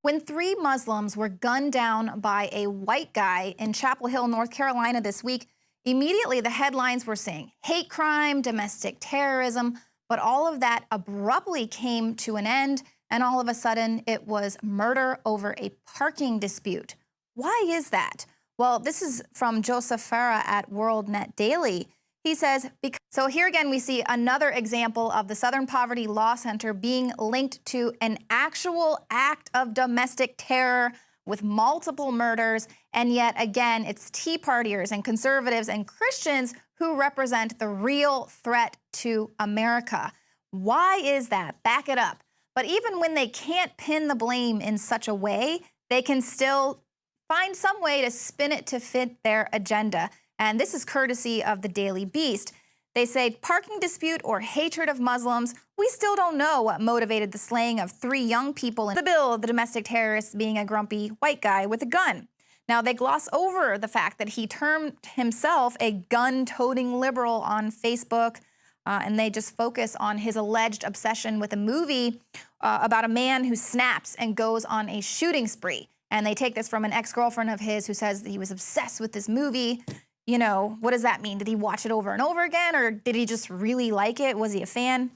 When three Muslims were gunned down by a white guy in Chapel Hill, North Carolina this week, immediately the headlines were saying hate crime, domestic terrorism, but all of that abruptly came to an end, and all of a sudden it was murder over a parking dispute. Why is that? Well, this is from Joseph Farah at WorldNet Daily. He says, so here again we see another example of the Southern Poverty Law Center being linked to an actual act of domestic terror with multiple murders, and yet again it's Tea Partiers and conservatives and Christians who represent the real threat to America. Why is that? Back it up. But even when they can't pin the blame in such a way, they can still find some way to spin it to fit their agenda. And this is courtesy of the Daily Beast. They say parking dispute or hatred of Muslims. We still don't know what motivated the slaying of three young people in the bill, the domestic terrorist being a grumpy white guy with a gun. Now, they gloss over the fact that he termed himself a gun-toting liberal on Facebook, and they just focus on his alleged obsession with a movie about a man who snaps and goes on a shooting spree. And they take this from an ex-girlfriend of his who says that he was obsessed with this movie. You know, what does that mean? Did he watch it over and over again, or did he just really like it? Was he a fan?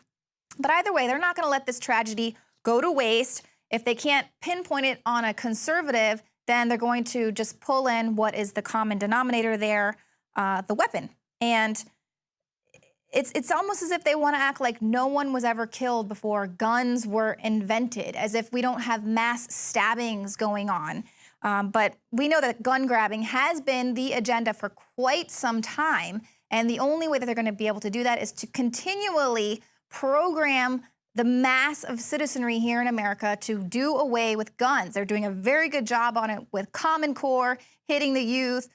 But either way, they're not going to let this tragedy go to waste. If they can't pinpoint it on a conservative, then they're going to just pull in what is the common denominator there, the weapon. And it's almost as if they want to act like no one was ever killed before guns were invented, as if we don't have mass stabbings going on. But we know that gun grabbing has been the agenda for quite some time. And the only way that they're going to be able to do that is to continually program the mass of citizenry here in America to do away with guns. They're doing a very good job on it with Common Core, hitting the youth,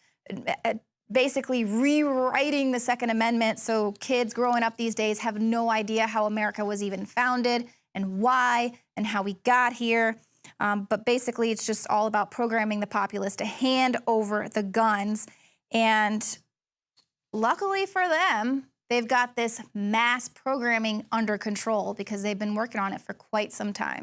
basically rewriting the Second Amendment. So kids growing up these days have no idea how America was even founded and why and how we got here. But basically, it's just all about programming the populace to hand over the guns. And luckily for them, they've got this mass programming under control because they've been working on it for quite some time.